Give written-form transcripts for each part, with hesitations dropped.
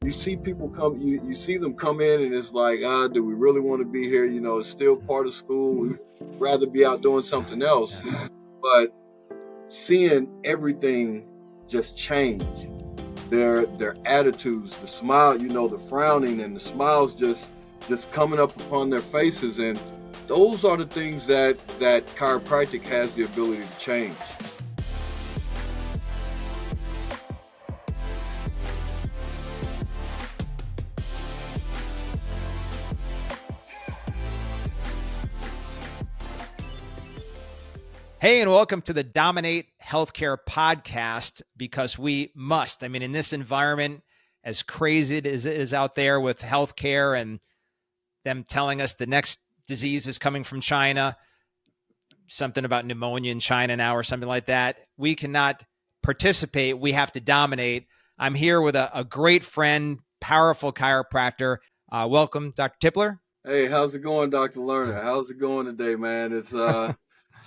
you see people come, you see them come in, and it's like, do we really want to be here? It's still part of school. We'd rather be out doing something else. But seeing everything just change, their attitudes, the smile, the frowning and the smiles just coming up upon their faces, and those are the things that chiropractic has the ability to change. Hey, and welcome to the Dominate Healthcare podcast, because we must. I mean, in this environment, as crazy as it is out there with healthcare and them telling us the next disease is coming from China, something about pneumonia in China now or something like that, we cannot participate. We have to dominate. I'm here with a great friend, powerful chiropractor. Welcome, Dr. Tipler. Hey, how's it going, Dr. Lerner? How's it going today, man? It's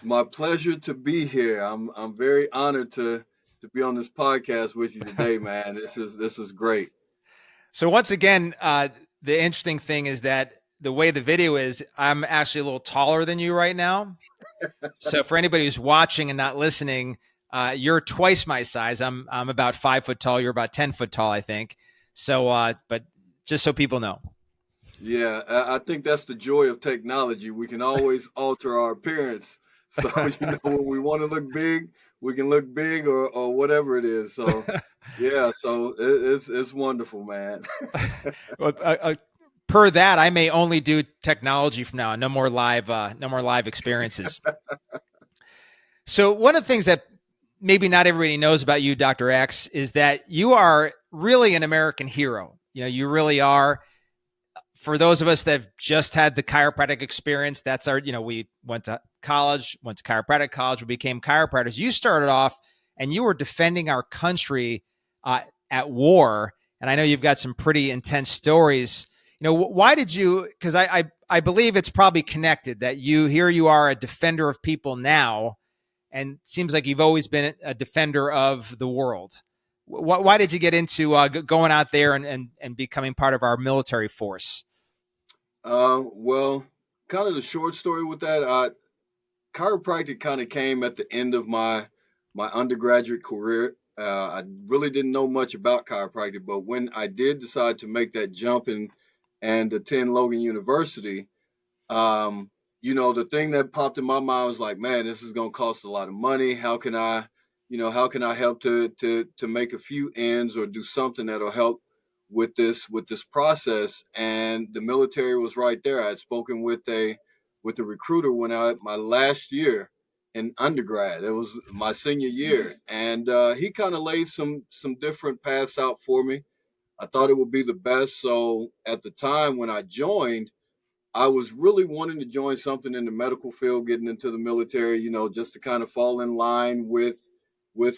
my pleasure to be here. I'm very honored to be on this podcast with you today, man. This is great. So once again, the interesting thing is that the way the video is, I'm actually a little taller than you right now. So for anybody who's watching and not listening, you're twice my size. I'm about 5 foot tall. You're about 10 foot tall, I think. So, but just so people know. Yeah, I think that's the joy of technology. We can always alter our appearance. So, when we want to look big, we can look big or whatever it is. So, yeah, so it's wonderful, man. Well, per that, I may only do technology from now on. No more live experiences. So one of the things that maybe not everybody knows about you, Dr. X, is that you are really an American hero. You really are. For those of us that have just had the chiropractic experience, that's our, we went to college, went to chiropractic college, we became chiropractors. You started off and you were defending our country at war. And I know you've got some pretty intense stories. Why did you, because I believe it's probably connected that you are a defender of people now, and it seems like you've always been a defender of the world. Why did you get into going out there and becoming part of our military force? Well, kind of the short story with that, chiropractic kind of came at the end of my undergraduate career. I really didn't know much about chiropractic, but when I did decide to make that jump and attend Logan University, the thing that popped in my mind was like, man, this is going to cost a lot of money. How can I help to make a few ends or do something that'll help with this process? And the military was right there. I had spoken with the recruiter when my last year in undergrad. It was my senior year, and he kind of laid some different paths out for me. I thought it would be the best. So at the time when I joined, I was really wanting to join something in the medical field, getting into the military, just to kind of fall in line with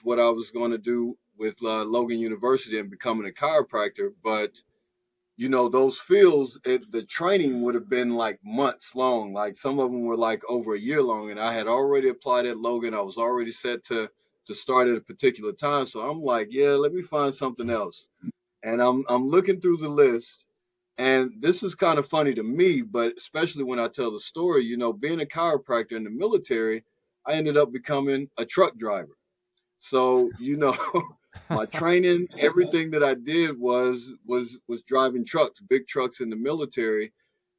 what I was going to do with Logan University and becoming a chiropractor. But those fields, the training would have been like months long. Like some of them were like over a year long, and I had already applied at Logan. I was already set to start at a particular time. So I'm like, yeah, let me find something else. And I'm looking through the list, and this is kind of funny to me, but especially when I tell the story, being a chiropractor in the military, I ended up becoming a truck driver. So, my training, everything that I did was driving trucks, big trucks in the military,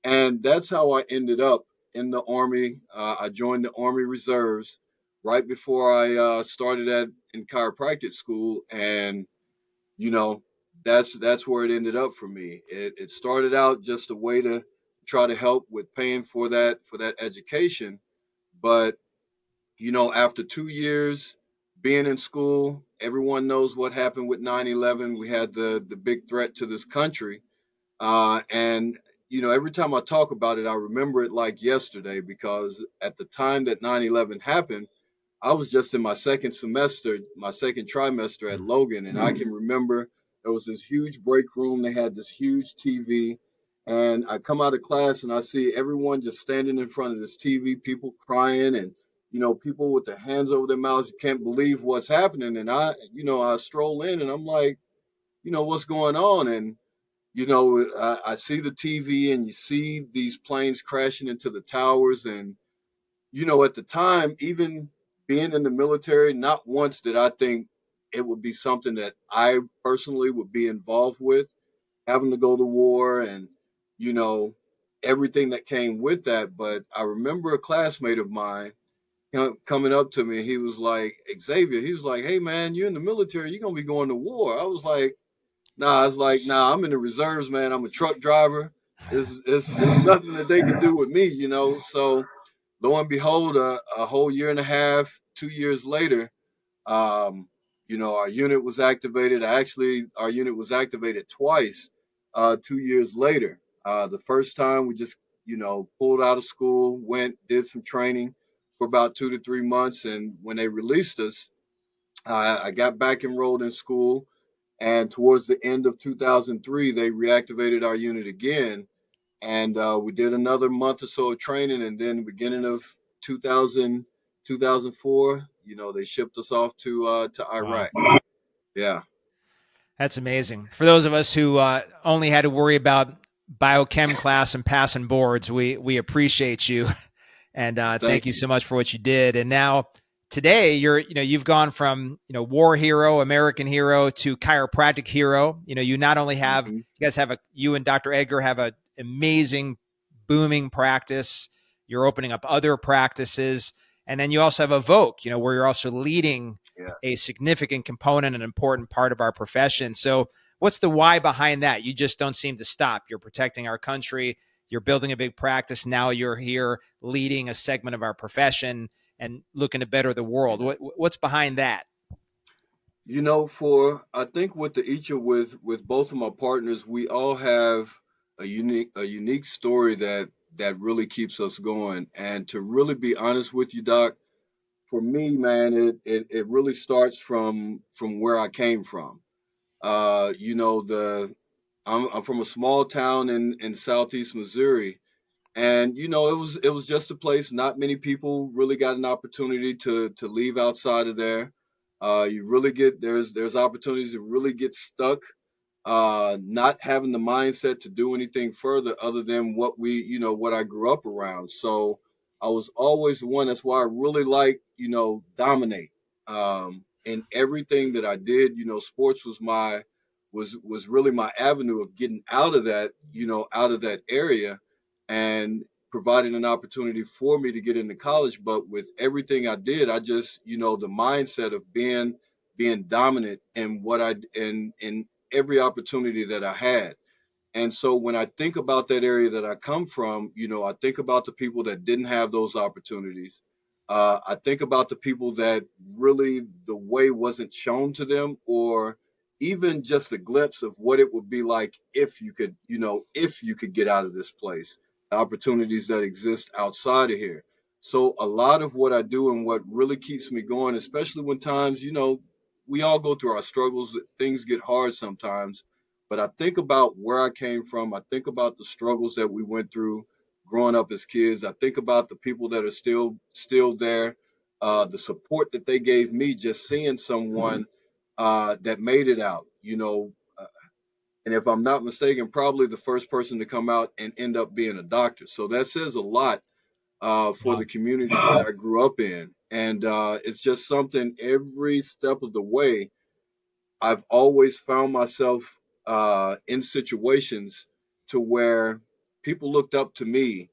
and that's how I ended up in the Army. I joined the Army Reserves right before I started at in chiropractic school, and you know that's where it ended up for me. It started out just a way to try to help with paying for that education, but after 2 years being in school, everyone knows what happened with 9/11. We had the big threat to this country, and every time I talk about it, I remember it like yesterday, because at the time that 9/11 happened, I was just in my second semester, my second trimester at Logan, and I can remember there was this huge break room. They had this huge TV, and I come out of class and I see everyone just standing in front of this TV, people crying, and people with their hands over their mouths. You can't believe what's happening, and I stroll in and I'm like, what's going on? And I see the TV and you see these planes crashing into the towers. And, at the time, even being in the military, not once did I think it would be something that I personally would be involved with, having to go to war and, you know, everything that came with that. But I remember a classmate of mine coming up to me. He was like, Xavier, he was like, hey, man, you're in the military. You're going to be going to war. I was like, nah, it's like, nah, I'm in the reserves, man. I'm a truck driver. It's nothing that they can do with me. So lo and behold, a whole year and a half, 2 years later, um, our unit was activated. Our unit was activated twice, 2 years later. The first time we just, pulled out of school, went, did some training for about 2 to 3 months. And when they released us, I got back enrolled in school. And towards the end of 2003, they reactivated our unit again. And we did another month or so of training. And then beginning of 2000, 2004, they shipped us off to Wow. Iraq. Yeah. That's amazing. For those of us who only had to worry about biochem class and passing boards, we appreciate you, and thank Thank you you. so much for what you did. And now today, you've gone from war hero, American hero to chiropractic hero. You not only have Hmm. you guys have you and Dr. Edgar have an amazing booming practice. You're opening up other practices, and then you also have Evoke, where you're also leading Yeah. a significant component, an important part of our profession. So, what's the why behind that? You just don't seem to stop. You're protecting our country. You're building a big practice. Now you're here leading a segment of our profession and looking to better the world. Yeah. What's behind that? For I think with both of my partners, we all have a unique story that really keeps us going. And to really be honest with you, Doc, for me, man, it really starts from where I came from. The I'm from a small town in southeast Missouri, and it was just a place. Not many people really got an opportunity to leave outside of there. You really get there's opportunities to really get stuck, not having the mindset to do anything further other than what I grew up around. So I was always the one. That's why I really like, dominate. In everything that I did, sports was really my avenue of getting out of that area, and providing an opportunity for me to get into college. But with everything I did, I just, the mindset of being dominant in what I in every opportunity that I had. And so when I think about that area that I come from, I think about the people that didn't have those opportunities. I think about the people that really the way wasn't shown to them, or even just a glimpse of what it would be like if you could get out of this place, the opportunities that exist outside of here. So a lot of what I do and what really keeps me going, especially when times, we all go through our struggles, things get hard sometimes, but I think about where I came from. I think about the struggles that we went through growing up as kids. I think about the people that are still there, the support that they gave me, just seeing someone that made it out. And if I'm not mistaken, probably the first person to come out and end up being a doctor. So that says a lot for Wow. the community that I grew up in, and it's just something every step of the way I've always found myself in situations to where people looked up to me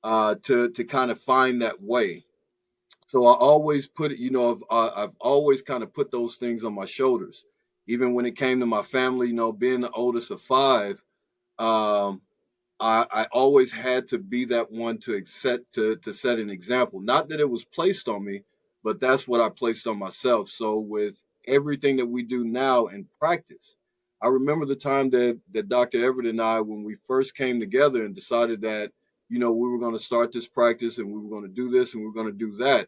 to kind of find that way. So I always put it, I've always kind of put those things on my shoulders. Even when it came to my family, being the oldest of five, um, I always had to be that one to set an example. Not that it was placed on me, but that's what I placed on myself. So with everything that we do now in practice, I remember the time that Dr. Everett and I, when we first came together and decided that, we were going to start this practice and we were going to do this and we were going to do that.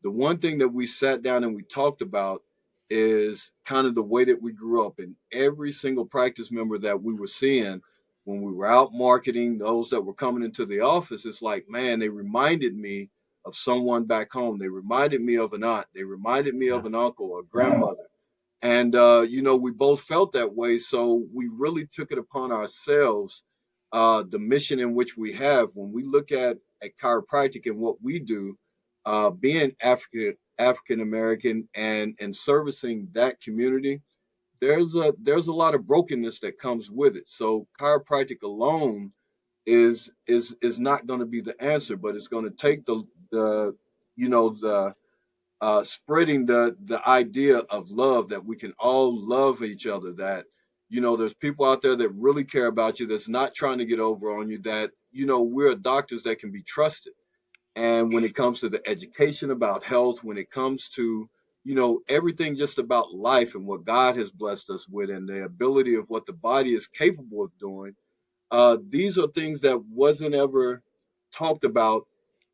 The one thing that we sat down and we talked about is kind of the way that we grew up. And every single practice member that we were seeing when we were out marketing, those that were coming into the office, it's like, man, they reminded me of someone back home. They reminded me of an aunt. They reminded me of Yeah. an uncle or grandmother. And we both felt that way, so we really took it upon ourselves, the mission in which we have when we look at chiropractic and what we do, being African American and servicing that community. There's a lot of brokenness that comes with it. So chiropractic alone is not going to be the answer, but it's going to take the the spreading the idea of love, that we can all love each other, that there's people out there that really care about you, that's not trying to get over on you, that we're doctors that can be trusted. And when it comes to the education about health, when it comes to everything just about life and what God has blessed us with, and the ability of what the body is capable of doing, these are things that wasn't ever talked about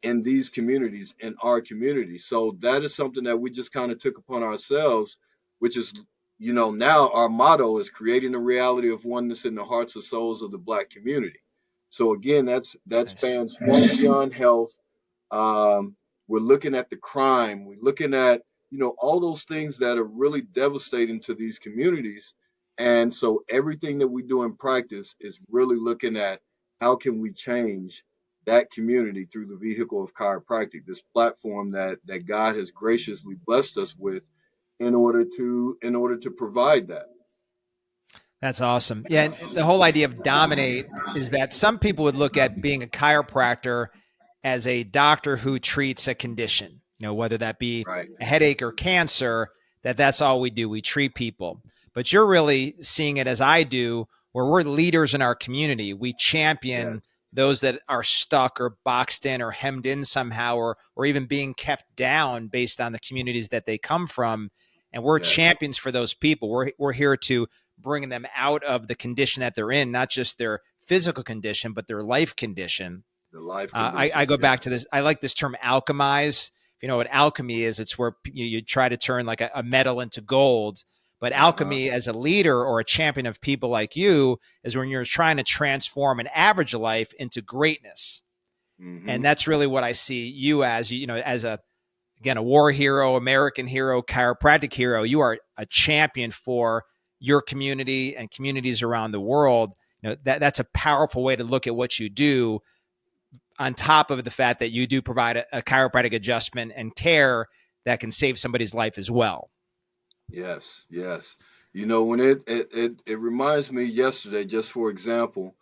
in these communities, in our community. So that is something that we just kind of took upon ourselves, which is, now our motto is creating a reality of oneness in the hearts and souls of the Black community. So again, that Nice. spans far beyond health. um, we're looking at the crime. We're looking at, all those things that are really devastating to these communities. And so everything that we do in practice is really looking at how can we change that community through the vehicle of chiropractic, this platform that God has graciously blessed us with in order to provide that. That's awesome. Yeah, and the whole idea of dominate is that some people would look at being a chiropractor as a doctor who treats a condition, whether that be Right. a headache or cancer, that's all we do. We treat people. But you're really seeing it as I do, where we're leaders in our community. We champion Yes. those that are stuck or boxed in or hemmed in somehow, or even being kept down based on the communities that they come from. And we're Yes. champions for those people. We're here to bringing them out of the condition that they're in, not just their physical condition, but their life condition. The life I condition. go Yes. back to this. I like this term alchemize. If you know what alchemy is, it's where you try to turn like a metal into gold. But Uh-huh. alchemy as a leader or a champion of people like you is when you're trying to transform an average life into greatness. And Hmm. that's really what I see you as, as again, a war hero, American hero, chiropractic hero. You are a champion for your community and communities around the world. That's a powerful way to look at what you do, on top of the fact that you do provide a chiropractic adjustment and care that can save somebody's life as well. Yes, yes. When it reminds me yesterday, just for example,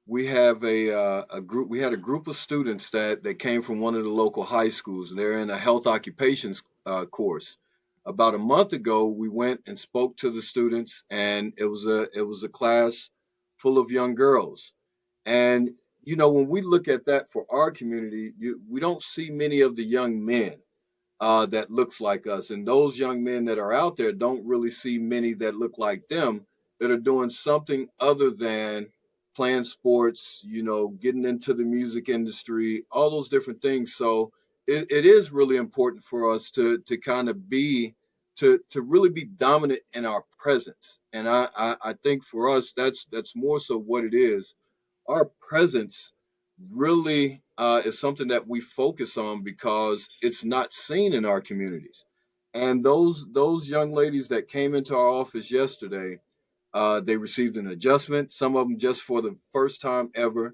we had a group of students that came from one of the local high schools, and they're in a health occupations course. About a month ago, we went and spoke to the students, and it was a class full of young girls. And when we look at that for our community, we don't see many of the young men that looks like us. And those young men that are out there don't really see many that look like them, that are doing something other than playing sports, getting into the music industry, all those different things. So it is really important for us to kind of to really be dominant in our presence. And I think for us that's more so what it is. Our presence really is something that we focus on because it's not seen in our communities. And those young ladies that came into our office yesterday, they received an adjustment. Some of them just for the first time ever,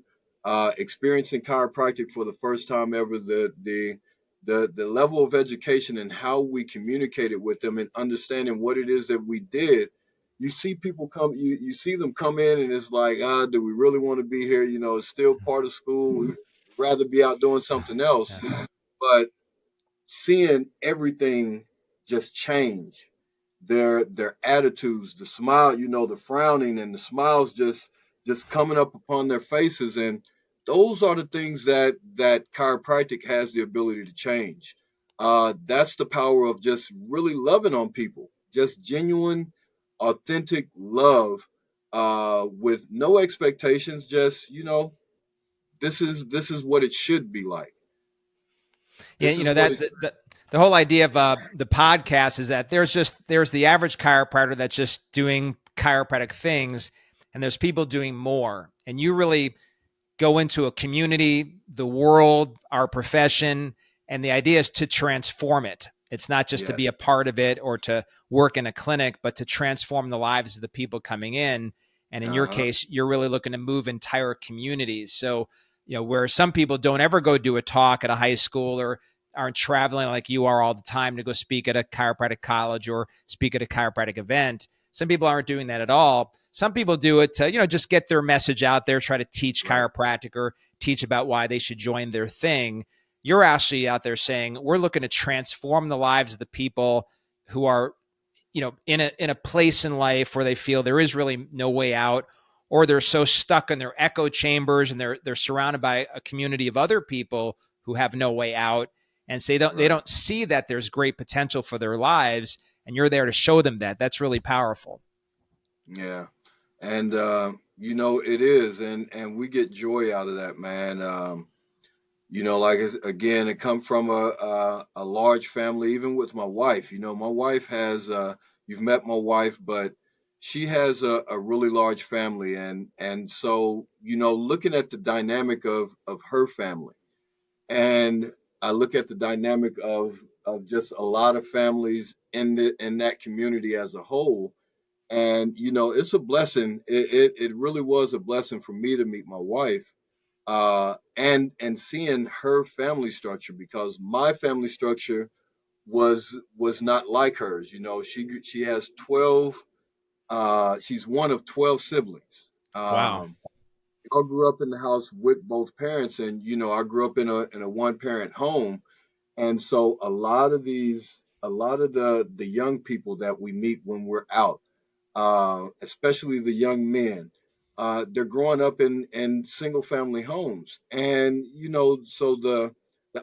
experiencing chiropractic for the first time ever. The level of education and how we communicated with them and understanding what it is that we did. You see people come, you see them come in, and it's like, do we really want to be here? It's still part of school. We'd rather be out doing something else. Yeah. But seeing everything just change, their attitudes, the smile, the frowning and the smiles just coming up upon their faces. And those are the things that chiropractic has the ability to change. That's the power of just really loving on people, just genuine, authentic love, with no expectations. Just this is what it should be like. Yeah, This is what it. the whole idea of the podcast is that there's the average chiropractor that's just doing chiropractic things, and there's people doing more. And you really go into a community, the world, our profession, and the idea is to transform it. It's not just to be a Yes. part of it or to work in a clinic, but to transform the lives of the people coming in. And in your Uh-huh. case, you're really looking to move entire communities. So, where some people don't ever go do a talk at a high school or aren't traveling like you are all the time to go speak at a chiropractic college or speak at a chiropractic event. Some people aren't doing that at all. Some people do it to, just get their message out there, try to teach Right. chiropractic or teach about why they should join their thing. You're actually out there saying we're looking to transform the lives of the people who are, in a place in life where they feel there is really no way out, or they're so stuck in their echo chambers and they're surrounded by a community of other people who have no way out, and say they Right. don't see that there's great potential for their lives, and you're there to show them that. That's really powerful. Yeah. And it is, and we get joy out of that, man. Like again, it come from a large family. Even with my wife, my wife has you've met my wife, but she has a really large family, and so looking at the dynamic of her family, and I look at the dynamic of just a lot of families in that community as a whole, and it's a blessing. It really was a blessing for me to meet my wife, and seeing her family structure, because my family structure was not like hers. She has 12. She's one of 12 siblings. Wow. I grew up in the house with both parents, and I grew up in a one parent home, and so a lot of the young people that we meet when we're out, especially the young men. They're growing up in single family homes, and so the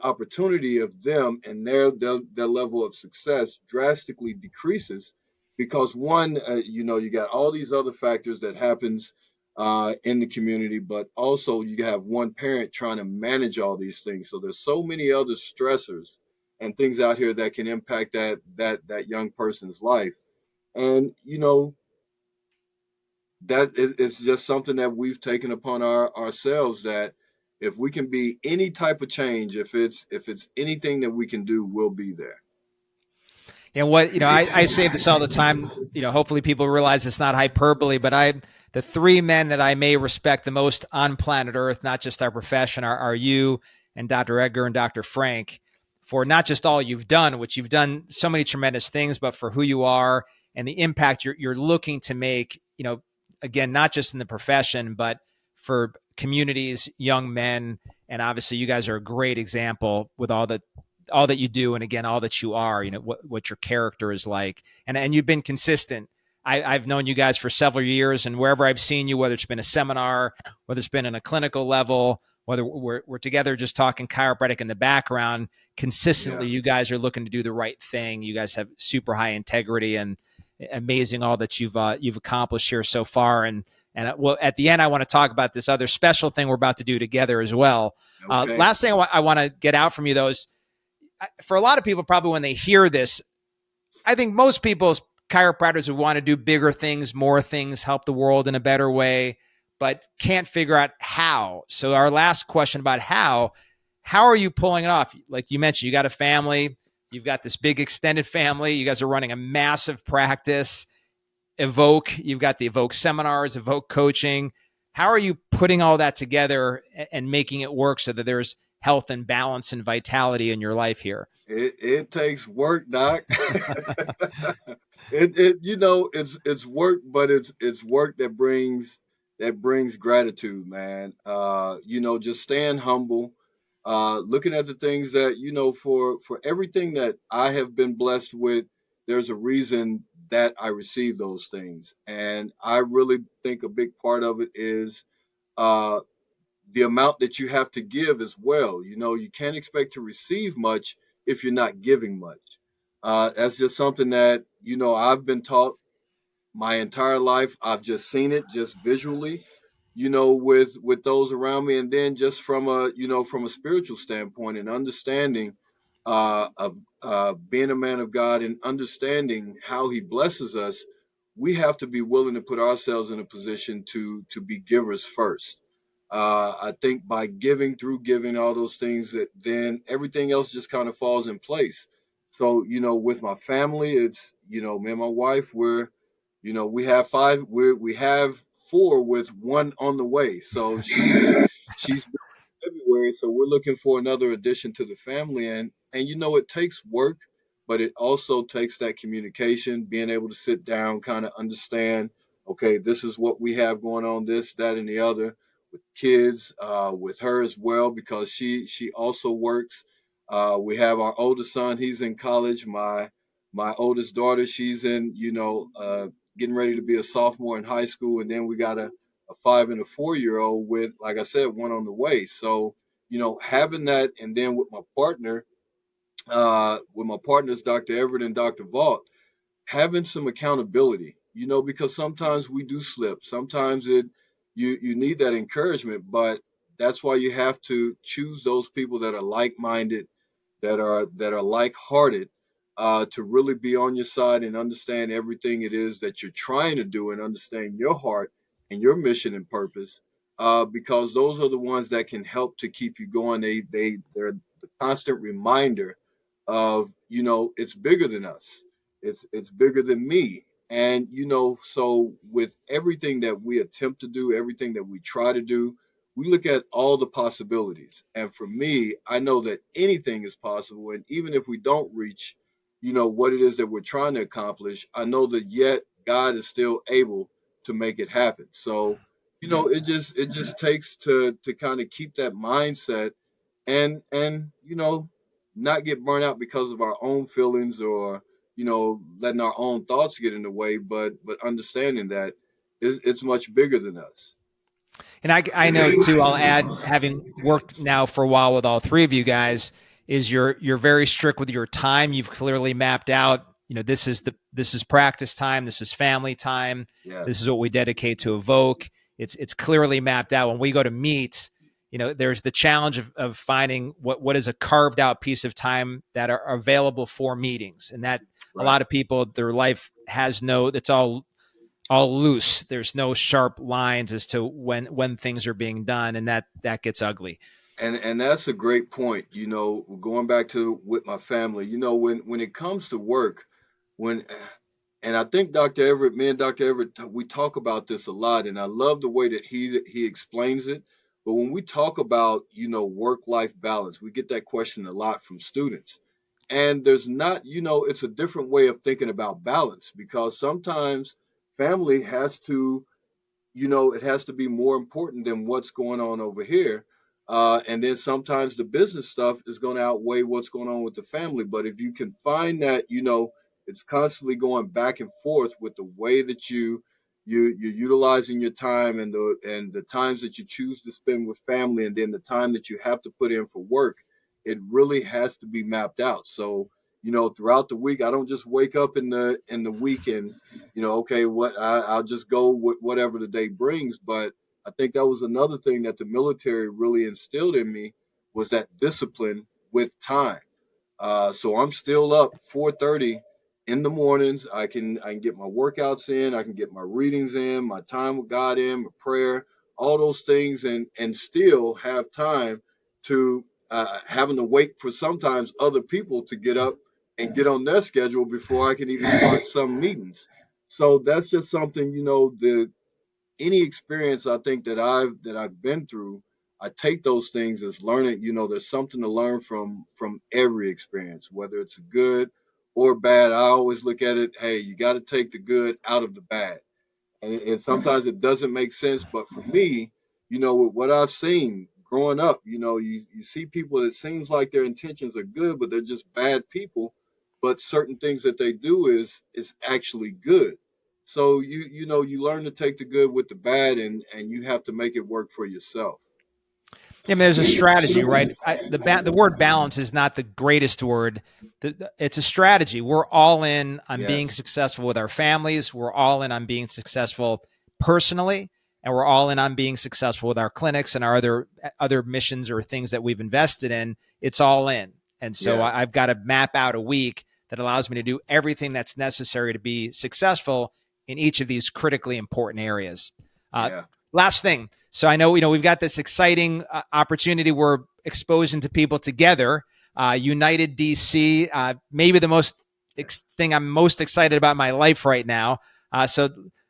opportunity of them and their level of success drastically decreases, because one, you got all these other factors that happens in the community, but also you have one parent trying to manage all these things. So there's so many other stressors and things out here that can impact that young person's life. And that is just something that we've taken upon ourselves, that if we can be any type of change, if it's anything that we can do, we'll be there. And what, I say this all the time, hopefully people realize it's not hyperbole, but the three men that I may respect the most on planet Earth, not just our profession, are you and Dr. Edgar and Dr. Frank, for not just all you've done, which you've done so many tremendous things, but for who you are and the impact you're looking to make, again, not just in the profession, but for communities, young men. And obviously you guys are a great example with all that you do, and again, all that you are, what your character is like, and you've been consistent. I've known you guys for several years, and wherever I've seen you, whether it's been a seminar, whether it's been in a clinical level, whether we're together just talking chiropractic in the background, consistently Yeah. you guys are looking to do the right thing. You guys have super high integrity, and amazing all that you've accomplished here so far. And well, at the end, I want to talk about this other special thing we're about to do together as well. Okay. Last thing I want to get out from you, though, is for a lot of people, probably when they hear this, I think most people's chiropractors would want to do bigger things, more things, help the world in a better way, but can't figure out how. So our last question about how are you pulling it off? Like you mentioned, you got a family, you've got this big extended family, you guys are running a massive practice. Evoke, you've got the Evoke seminars, Evoke coaching. How are you putting all that together and making it work so that there's health and balance and vitality in your life here? It takes work, Doc. It's work, but it's work that brings gratitude, man. Just staying humble, looking at the things that for everything that I have been blessed with, there's a reason that I receive those things, and I really think a big part of it is uh the amount that you have to give as well. You can't expect to receive much if you're not giving much. That's just something that I've been taught my entire life. I've just seen it just visually, with those around me, and then just from a spiritual standpoint and understanding of being a man of God and understanding how He blesses us. We have to be willing to put ourselves in a position to be givers first. I think by giving, through giving all those things, that then everything else just kind of falls in place. So, with my family, it's, me and my wife, we have five, we have four with one on the way. So she's due in February. So we're looking for another addition to the family. And, it takes work, but it also takes that communication, being able to sit down, kind of understand, okay, this is what we have going on, this, that, and the other with kids, with her as well, because she also works. We have our oldest son; he's in college. My oldest daughter, she's in, getting ready to be a sophomore in high school, and then we got a 5 and a 4 year old with, like I said, one on the way. So, having that, and then with my partners, Dr. Everett and Dr. Vaught, having some accountability, because sometimes we do slip. Sometimes you need that encouragement, but that's why you have to choose those people that are like-minded, that are like-hearted, to really be on your side and understand everything it is that you're trying to do and understand your heart and your mission and purpose. Because those are the ones that can help to keep you going. They're the constant reminder of, it's bigger than us. It's bigger than me. And, so with everything that we attempt to do, everything that we try to do, we look at all the possibilities. And for me, I know that anything is possible. And even if we don't reach, what it is that we're trying to accomplish, I know that yet God is still able to make it happen. So, it just takes to kind of keep that mindset, and not get burnt out because of our own feelings, or letting our own thoughts get in the way, but understanding that it's much bigger than us. And I know too, I'll add, having worked now for a while with all three of you guys, is you're very strict with your time. You've clearly mapped out, this is practice time, this is family time, this Yes. is what we dedicate to Evoke. It's clearly mapped out. When we go to meet, there's the challenge of finding what is a carved out piece of time that are available for meetings. And that a Right. lot of people, their life has it's all loose. There's no sharp lines as to when things are being done, and that gets ugly. And that's a great point. Going back to with my family, when it comes to work, when and I think Dr. Everett, me and Dr. Everett, we talk about this a lot, and I love the way that he explains it. But when we talk about, work-life balance, we get that question a lot from students. And there's not, it's a different way of thinking about balance, because sometimes family has to, it has to be more important than what's going on over here. And then sometimes the business stuff is going to outweigh what's going on with the family. But if you can find that, it's constantly going back and forth with the way that you're utilizing your time, and the times that you choose to spend with family, and then the time that you have to put in for work, it really has to be mapped out. So, throughout the week, I don't just wake up in the week and, okay, I'll just go with whatever the day brings. But I think that was another thing that the military really instilled in me, was that discipline with time. So I'm still up 4:30 in the mornings. I can get my workouts in, I can get my readings in, my time with God in, my prayer, all those things, and still have time to, having to wait for sometimes other people to get up and get on their schedule before I can even start some meetings. So that's just something, the any experience I think that I've been through, I take those things as learning. There's something to learn from every experience, whether it's good or bad. I always look at it, hey, you got to take the good out of the bad. And sometimes it doesn't make sense, but for me, with what I've seen growing up, you see people that seems like their intentions are good, but they're just bad people. But certain things that they do is actually good. So you learn to take the good with the bad, and you have to make it work for yourself. I mean, there's a strategy, right? The word balance is not the greatest word. It's a strategy. We're all in on being Yes. successful with our families. We're all in on being successful personally, and we're all in on being successful with our clinics and our other missions or things that we've invested in. It's all in, and so Yes. I've got to map out a week that allows me to do everything that's necessary to be successful in each of these critically important areas. Uh, Yeah. Last thing. So I know, we've got this exciting opportunity we're exposing to people together. United DC, maybe the thing I'm most excited about in my life right now. So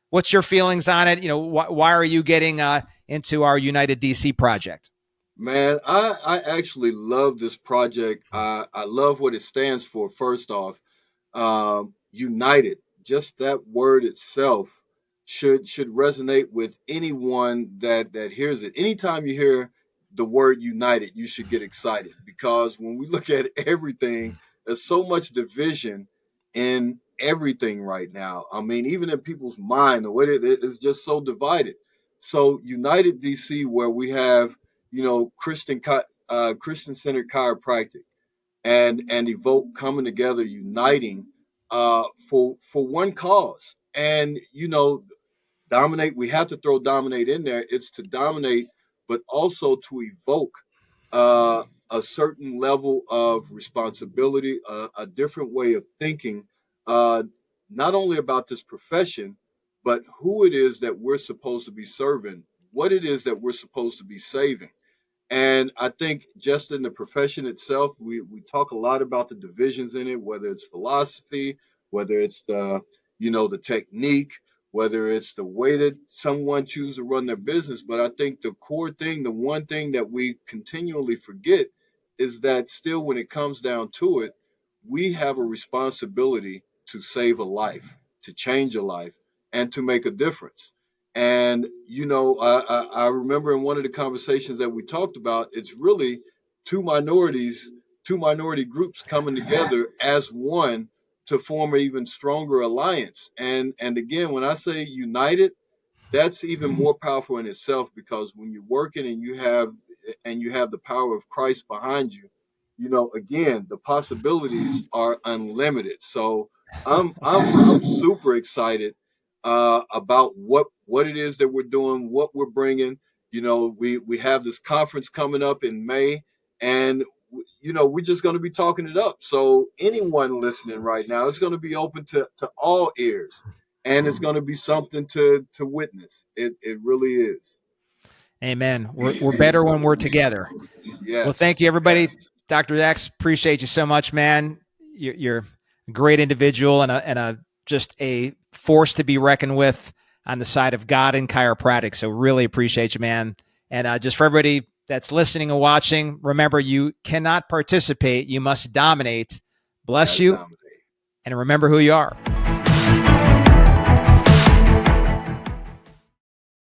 what's your feelings on it? Why are you getting into our United DC project? Man, I actually love this project. I love what it stands for, first off. United. Just that word itself should resonate with anyone that hears it. Anytime you hear the word united, you should get excited because when we look at everything, there's so much division in everything right now. I mean, even in people's mind, the way it is just so divided. So United DC, where we have Christian centered chiropractic and Evoke coming together, uniting for one cause. And dominate. We have to throw dominate in there. It's to dominate, but also to evoke a certain level of responsibility, a different way of thinking, uh, not only about this profession, but who it is that we're supposed to be serving, what it is that we're supposed to be saving. And I think just in the profession itself, we talk a lot about the divisions in it, whether it's philosophy, whether it's the technique, whether it's the way that someone chooses to run their business. But I think the core thing, the one thing that we continually forget is that still when it comes down to it, we have a responsibility to save a life, to change a life, and to make a difference. And I remember in one of the conversations that we talked about, it's really two minorities, two minority groups coming together as one to form an even stronger alliance. And again, when I say united, that's even more powerful in itself because when you're working and you have the power of Christ behind you, again, the possibilities are unlimited. So I'm super excited about what it is that we're doing, what we're bringing. We have this conference coming up in May, and we're just going to be talking it up. So anyone listening right now, it's going to be open to all ears, and it's going to be something to witness. It really is. Amen. We're better when we're together. Well, thank Yes, you, everybody. yes, Dr. X, appreciate you so much, man. You're a great individual and just a force to be reckoned with on the side of God and chiropractic. So really appreciate you, man. And just for everybody that's listening and watching, remember you cannot participate. You must dominate. Bless gotta you. dominate. And remember who you are.